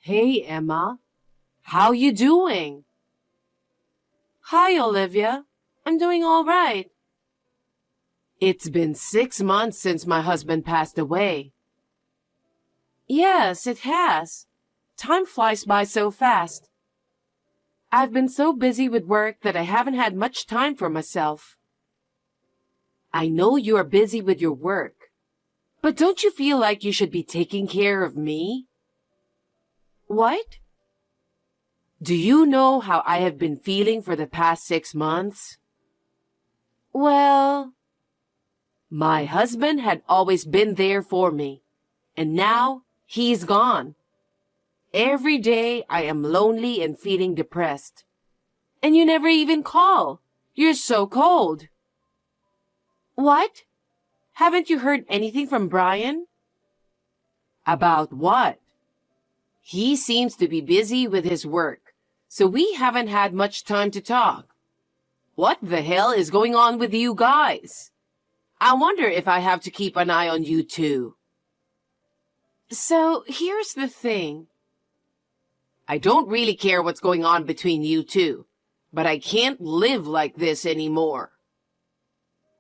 Hey, Emma. How you doing? Hi, Olivia. I'm doing all right. It's been 6 months since my husband passed away. Yes, it has. Time flies by so fast. I've been so busy with work that I haven't had much time for myself. I know you are busy with your work, but don't you feel like you should be taking care of me? What? Do you know how I have been feeling for the past 6 months? Well, My husband had always been there for me, and now he's gone. Every day I am lonely and feeling depressed. And you never even call. You're so cold. what? Haven't you heard anything from Brian? About what? He seems to be busy with his work, so we haven't had much time to talk. What the hell is going on with you guys? I wonder if I have to keep an eye on you too. So, here's the thing. I don't really care what's going on between you two, but I can't live like this anymore.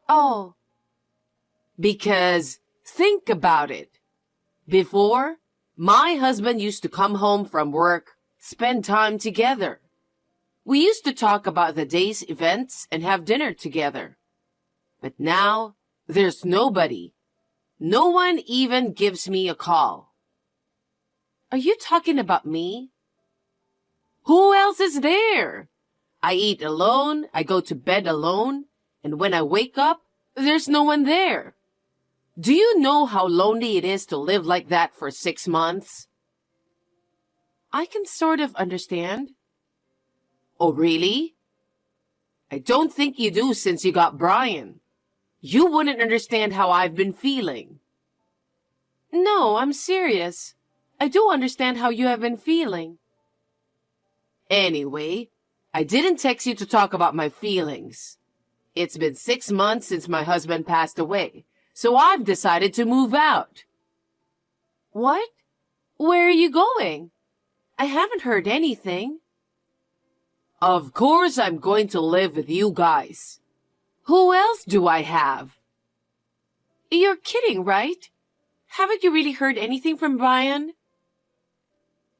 Oh, Because think about it. Before, my husband used to come home from work, spend time together. We used to talk about the day's events and have dinner together. But now, there's nobody. No one even gives me a call. are you talking about me? Who else is there? I eat alone, I go to bed alone, and when I wake up, there's no one there. Do you know how lonely it is to live like that for 6 months? I can sort of understand. Oh, really? I don't think you do since you got Brian. You wouldn't understand how I've been feeling. No, I'm serious. I do understand how you have been feeling. Anyway, I didn't text you to talk about my feelings. It's been 6 months since my husband passed away, so I've decided to move out. What? Where are you going? I haven't heard anything. Of course I'm going to live with you guys. Who else do I have? You're kidding, right? Haven't you really heard anything from Brian?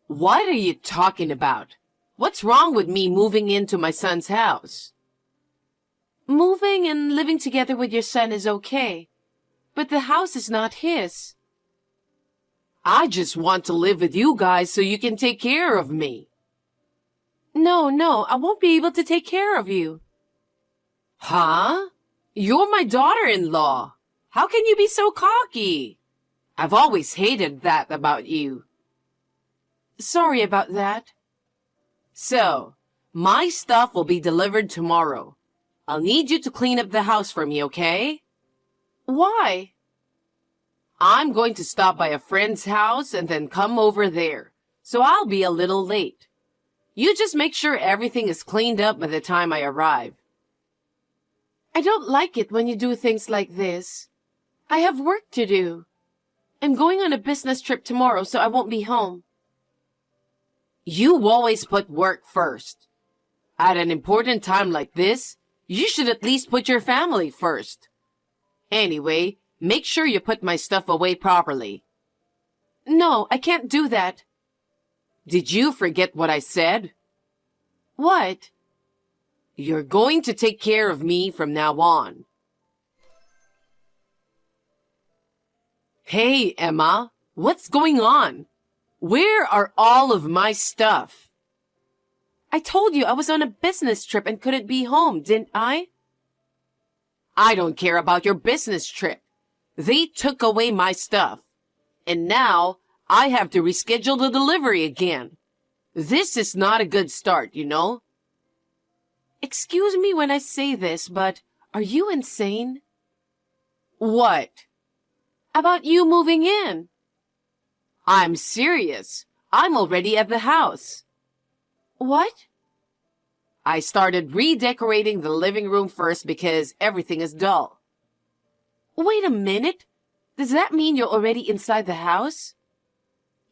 What are you talking about? What's wrong with me moving into my son's house? Moving and living together with your son is okay, but the house is not his. I just want to live with you guys so you can take care of me. No, I won't be able to take care of you. Huh? You're my daughter-in-law. How can you be so cocky? I've always hated that about you. Sorry about that. So, my stuff will be delivered tomorrow. I'll need you to clean up the house for me, okay? Why? I'm going to stop by a friend's house and then come over there, so I'll be a little late. You just make sure everything is cleaned up by the time I arrive. I don't like it when you do things like this. I have work to do. I'm going on a business trip tomorrow, so I won't be home. You always put work first. At an important time like this, you should at least put your family first. Anyway, make sure you put my stuff away properly. No, I can't do that. Did you forget what I said? What? You're going to take care of me from now on. Hey, Emma, what's going on? Where are all of my stuff? I told you I was on a business trip and couldn't be home, didn't I? I don't care about your business trip. They took away my stuff. And now I have to reschedule the delivery again. This is not a good start, you know? Excuse me when I say this, but are you insane? What? About you moving in. I'm serious. I'm already at the house. What? I started redecorating the living room first because everything is dull. Wait a minute. Does that mean you're already inside the house?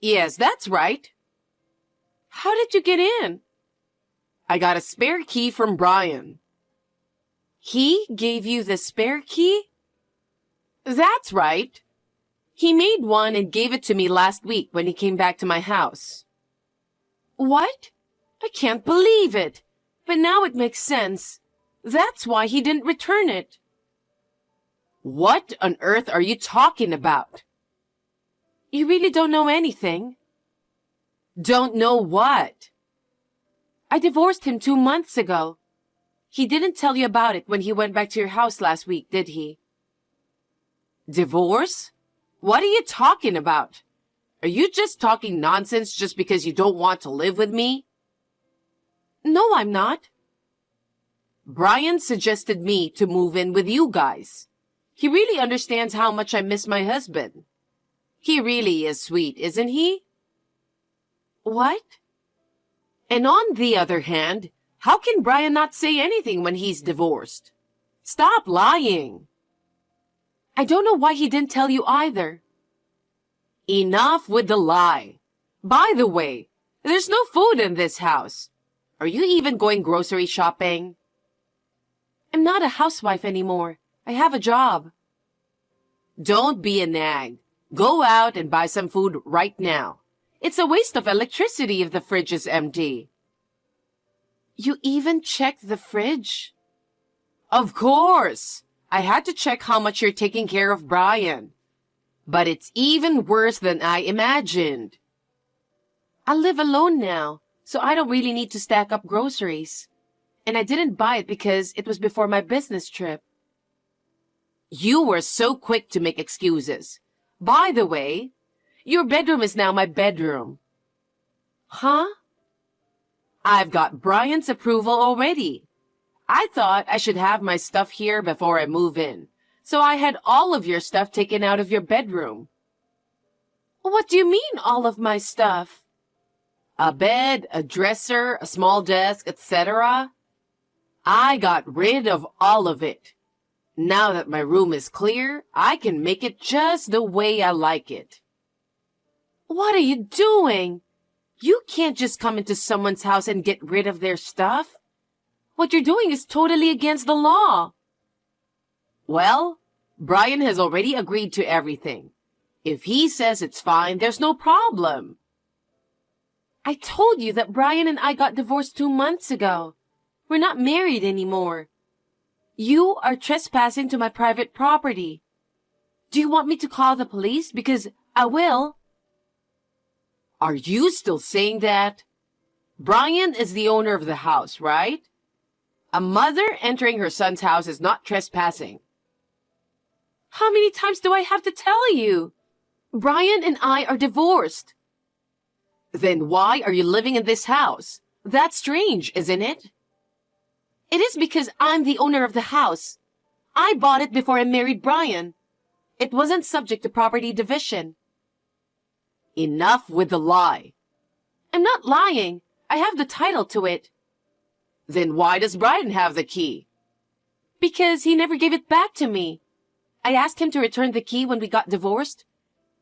Yes, that's right. How did you get in? I got a spare key from Brian. He gave you the spare key? That's right. He made one and gave it to me last week when he came back to my house. What? I can't believe it. But now it makes sense. That's why he didn't return it. What on earth are you talking about? You really don't know anything? Don't know what? I divorced him 2 months ago. He didn't tell you about it when he went back to your house last week, did he? Divorce? What are you talking about? Are you just talking nonsense just because you don't want to live with me? No, I'm not. Brian suggested me to move in with you guys. He really understands how much I miss my husband. He really is sweet, isn't he? What? And on the other hand, how can Brian not say anything when he's divorced? Stop lying. I don't know why he didn't tell you either. Enough with the lie. By the way, there's no food in this house. Are you even going grocery shopping? I'm not a housewife anymore. I have a job. Don't be a nag. Go out and buy some food right now. It's a waste of electricity if the fridge is empty. You even checked the fridge? Of course. I had to check how much you're taking care of Brian. But it's even worse than I imagined. I live alone now, so I don't really need to stack up groceries. And I didn't buy it because it was before my business trip. You were so quick to make excuses. By the way, your bedroom is now my bedroom. Huh? I've got Brian's approval already. I thought I should have my stuff here before I move in, so I had all of your stuff taken out of your bedroom. What do you mean, all of my stuff? A bed, a dresser, a small desk, etc. I got rid of all of it. Now that my room is clear, I can make it just the way I like it. What are you doing? You can't just come into someone's house and get rid of their stuff. What you're doing is totally against the law. Well, Brian has already agreed to everything. If he says it's fine, there's no problem. I told you that Brian and I got divorced 2 months ago. We're not married anymore. You are trespassing to my private property. Do you want me to call the police? Because I will. Are you still saying that? Brian is the owner of the house, right? A mother entering her son's house is not trespassing. How many times do I have to tell you? Brian and I are divorced. Then why are you living in this house? That's strange, isn't it? It is because I'm the owner of the house. I bought it before I married Brian. It wasn't subject to property division. Enough with the lie. I'm not lying. I have the title to it. Then why does Brian have the key? Because he never gave it back to me. I asked him to return the key when we got divorced.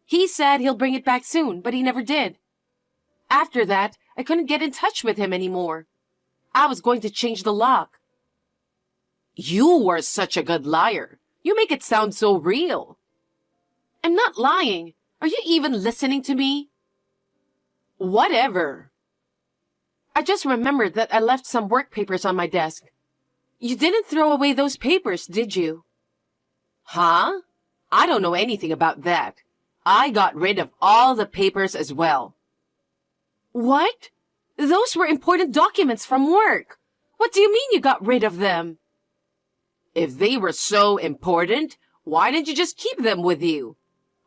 He said he'll bring it back soon, but he never did. After that, I couldn't get in touch with him anymore. I was going to change the lock. You were such a good liar. You make it sound so real. I'm not lying. Are you even listening to me? Whatever. I just remembered that I left some work papers on my desk. You didn't throw away those papers, did you? Huh? I don't know anything about that. I got rid of all the papers as well. What? Those were important documents from work. What do you mean you got rid of them? If they were so important, why didn't you just keep them with you?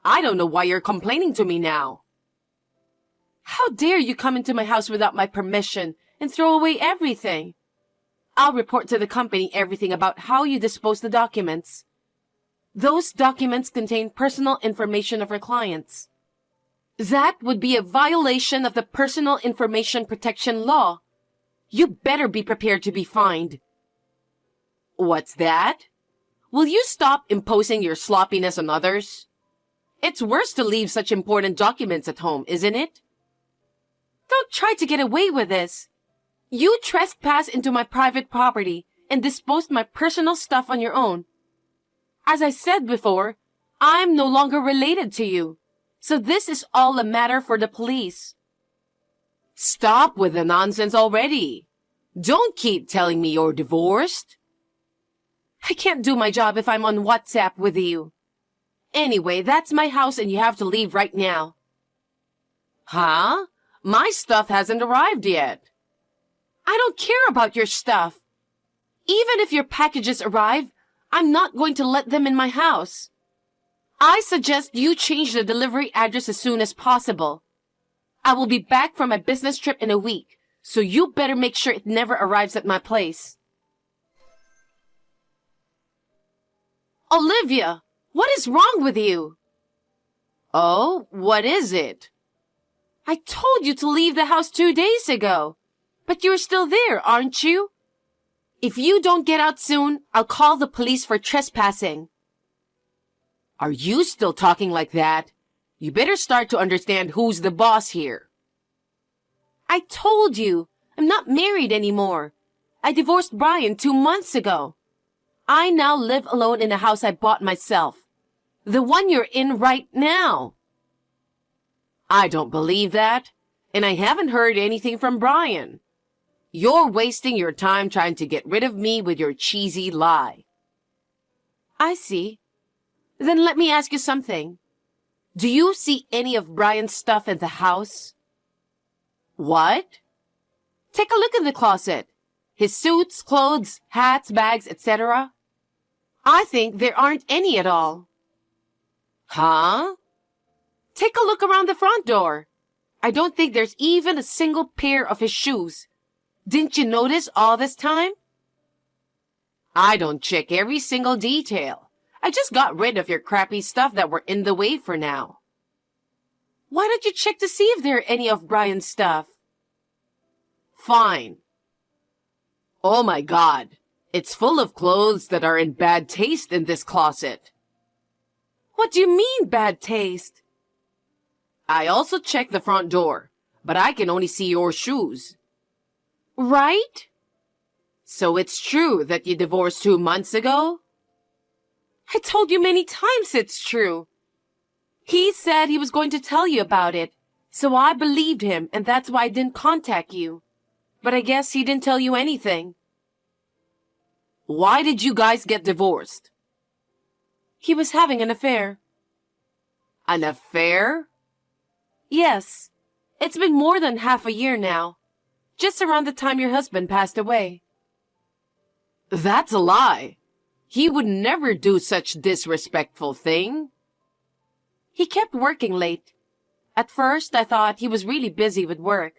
I don't know why you're complaining to me now. How dare you come into my house without my permission and throw away everything? I'll report to the company everything about how you disposed the documents. Those documents contain personal information of our clients. That would be a violation of the Personal Information Protection Law. You better be prepared to be fined. What's that? Will you stop imposing your sloppiness on others? It's worse to leave such important documents at home, isn't it? Don't try to get away with this. You trespassed into my private property and disposed my personal stuff on your own. As I said before, I'm no longer related to you. So this is all a matter for the police. Stop with the nonsense already. Don't keep telling me you're divorced. I can't do my job if I'm on WhatsApp with you. Anyway, that's my house and you have to leave right now. Huh? My stuff hasn't arrived yet. I don't care about your stuff. Even if your packages arrive, I'm not going to let them in my house. I suggest you change the delivery address as soon as possible. I will be back from my business trip in a week, so you better make sure it never arrives at my place. Olivia, what is wrong with you? Oh, what is it? I told you to leave the house 2 days ago, but you're still there, aren't you? If you don't get out soon, I'll call the police for trespassing. Are you still talking like that? You better start to understand who's the boss here. I told you, I'm not married anymore. I divorced Brian 2 months ago. I now live alone in a house I bought myself. The one you're in right now. I don't believe that, and I haven't heard anything from Brian. You're wasting your time trying to get rid of me with your cheesy lie. I see. Then let me ask you something. Do you see any of Brian's stuff in the house? What? Take a look in the closet. His suits, clothes, hats, bags, etc. I think there aren't any at all. Huh? Take a look around the front door. I don't think there's even a single pair of his shoes. Didn't you notice all this time? I don't check every single detail. I just got rid of your crappy stuff that were in the way for now. Why don't you check to see if there are any of Brian's stuff? Fine. Oh my God. It's full of clothes that are in bad taste in this closet. What do you mean, bad taste? I also checked the front door, but I can only see your shoes. Right? So it's true that you divorced 2 months ago? I told you many times it's true. He said he was going to tell you about it, so I believed him, and that's why I didn't contact you. But I guess he didn't tell you anything. Why did you guys get divorced? He was having an affair. An affair? Yes. It's been more than half a year now. Just around the time your husband passed away. That's a lie. He would never do such disrespectful thing. He kept working late. At first, I thought he was really busy with work.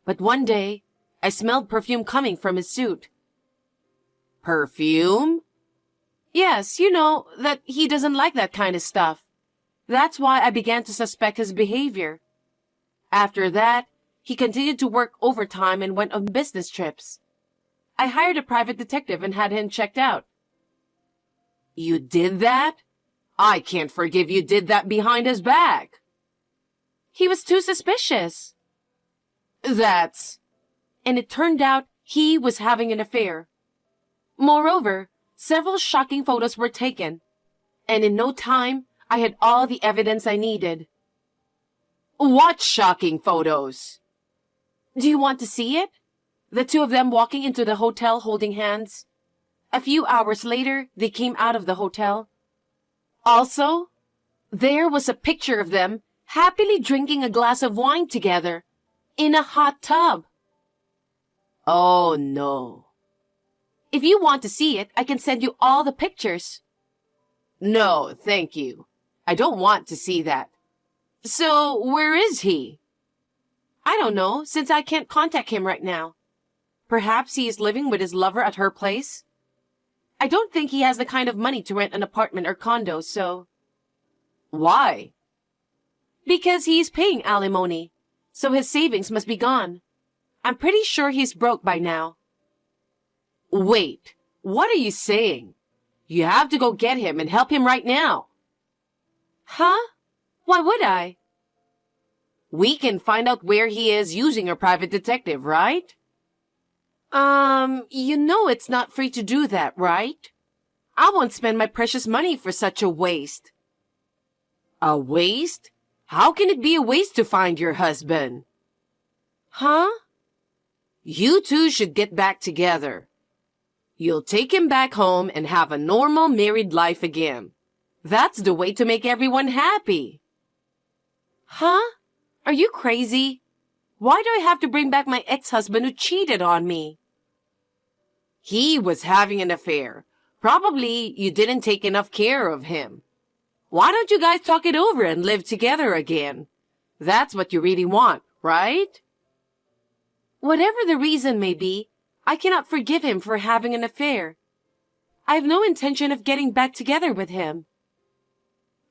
But one day, I smelled perfume coming from his suit. Perfume? Yes, you know that he doesn't like that kind of stuff. That's why I began to suspect his behavior. After that, he continued to work overtime and went on business trips. I hired a private detective and had him checked out. You did that? I can't forgive you did that behind his back. He was too suspicious. And it turned out he was having an affair. Moreover, several shocking photos were taken. And in no time, I had all the evidence I needed. What shocking photos? Do you want to see it? The two of them walking into the hotel holding hands. A few hours later, they came out of the hotel. Also, there was a picture of them happily drinking a glass of wine together in a hot tub. Oh no. If you want to see it, I can send you all the pictures. No, thank you. I don't want to see that. So, where is he? I don't know, since I can't contact him right now. Perhaps he is living with his lover at her place? I don't think he has the kind of money to rent an apartment or condo, so... Why? Because he is paying alimony, so his savings must be gone. I'm pretty sure he's broke by now. Wait, what are you saying? You have to go get him and help him right now. Huh? Why would I? We can find out where he is using a private detective, right? You know it's not free to do that, right? I won't spend my precious money for such a waste. A waste? How can it be a waste to find your husband? Huh? You two should get back together. You'll take him back home and have a normal married life again. That's the way to make everyone happy. Huh? Are you crazy? Why do I have to bring back my ex-husband who cheated on me? He was having an affair. Probably you didn't take enough care of him. Why don't you guys talk it over and live together again? That's what you really want, right? Whatever the reason may be, I cannot forgive him for having an affair. I have no intention of getting back together with him.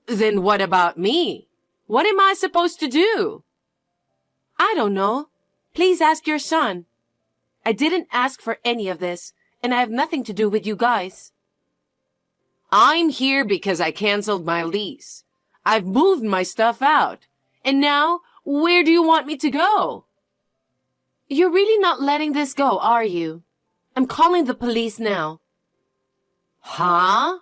Then what about me? What am I supposed to do? I don't know. Please ask your son. I didn't ask for any of this, and I have nothing to do with you guys. I'm here because I canceled my lease. I've moved my stuff out. And now, where do you want me to go? You're really not letting this go, are you? I'm calling the police now. Huh?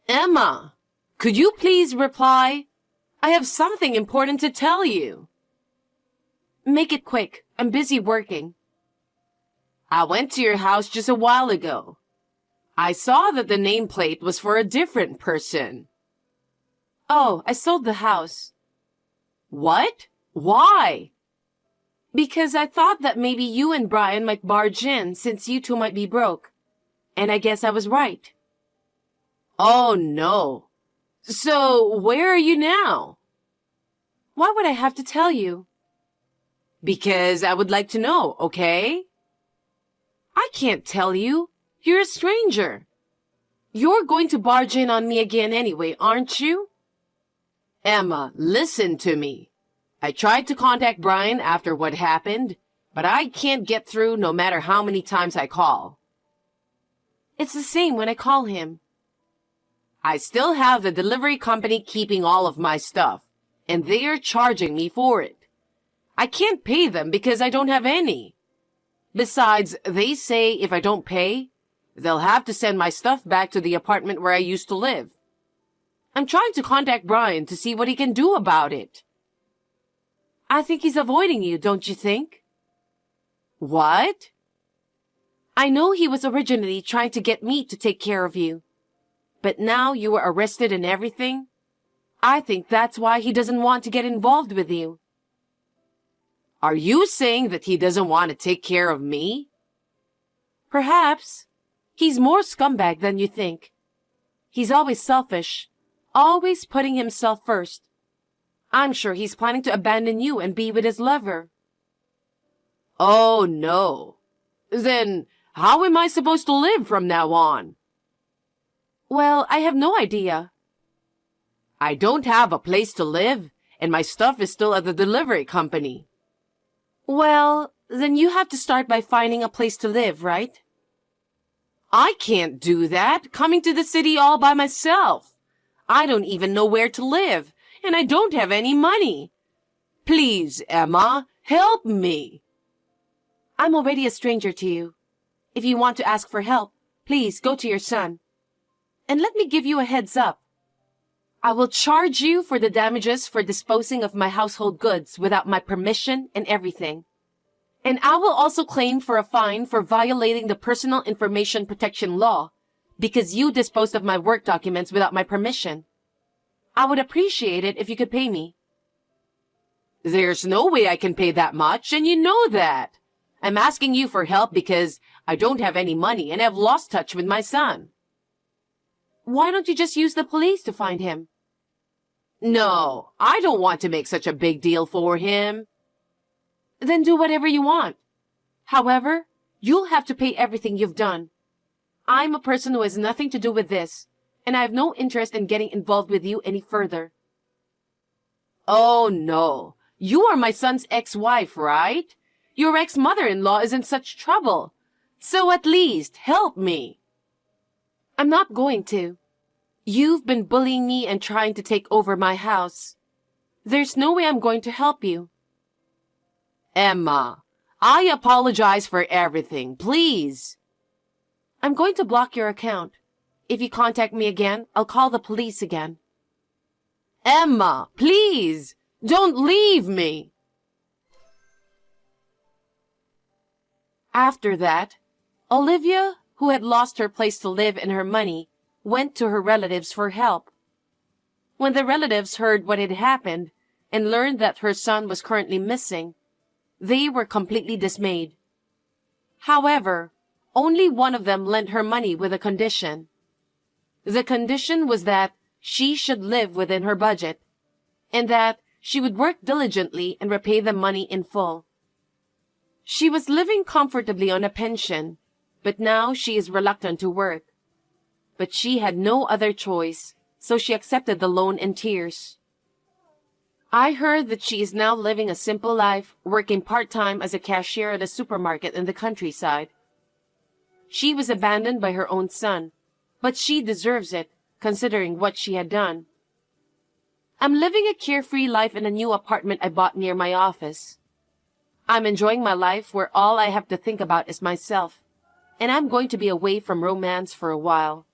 Emma, could you please reply? I have something important to tell you. Make it quick. I'm busy working. I went to your house just a while ago. I saw that the nameplate was for a different person. Oh, I sold the house. What? Why? Because I thought that maybe you and Brian might barge in since you two might be broke. And I guess I was right. Oh, no. So, where are you now? Why would I have to tell you? Because I would like to know, okay? I can't tell you. You're a stranger. You're going to barge in on me again anyway, aren't you? Emma, listen to me. I tried to contact Brian after what happened, but I can't get through no matter how many times I call. It's the same when I call him. I still have the delivery company keeping all of my stuff, and they're charging me for it. I can't pay them because I don't have any. Besides, they say if I don't pay, they'll have to send my stuff back to the apartment where I used to live. I'm trying to contact Brian to see what he can do about it. I think he's avoiding you, don't you think? What? I know he was originally trying to get me to take care of you. But now you were arrested and everything. I think that's why he doesn't want to get involved with you. Are you saying that he doesn't want to take care of me? Perhaps. He's more scumbag than you think. He's always selfish, always putting himself first. I'm sure he's planning to abandon you and be with his lover. Oh, no. Then how am I supposed to live from now on? Well, I have no idea. I don't have a place to live, and my stuff is still at the delivery company. Well, then you have to start by finding a place to live, right? I can't do that, coming to the city all by myself. I don't even know where to live, and I don't have any money. Please, Emma, help me. I'm already a stranger to you. If you want to ask for help, please go to your son. And let me give you a heads up. I will charge you for the damages for disposing of my household goods without my permission and everything. And I will also claim for a fine for violating the Personal Information Protection Law because you disposed of my work documents without my permission. I would appreciate it if you could pay me. There's no way I can pay that much, and you know that. I'm asking you for help because I don't have any money and have lost touch with my son. Why don't you just use the police to find him? No, I don't want to make such a big deal for him. Then do whatever you want. However, you'll have to pay everything you've done. I'm a person who has nothing to do with this, and I have no interest in getting involved with you any further. Oh, no. You are my son's ex-wife, right? Your ex-mother-in-law is in such trouble. So at least help me. I'm not going to. You've been bullying me and trying to take over my house. There's no way I'm going to help you. Emma, I apologize for everything. Please. I'm going to block your account. If you contact me again, I'll call the police again. Emma, please. Don't leave me. After that, Olivia, who had lost her place to live and her money, went to her relatives for help. When the relatives heard what had happened and learned that her son was currently missing, they were completely dismayed. However, only one of them lent her money with a condition. The condition was that she should live within her budget, and that she would work diligently and repay the money in full. She was living comfortably on a pension, but now she is reluctant to work. But she had no other choice, so she accepted the loan in tears. I heard that she is now living a simple life, working part-time as a cashier at a supermarket in the countryside. She was abandoned by her own son, but she deserves it, considering what she had done. I'm living a carefree life in a new apartment I bought near my office. I'm enjoying my life where all I have to think about is myself, and I'm going to be away from romance for a while.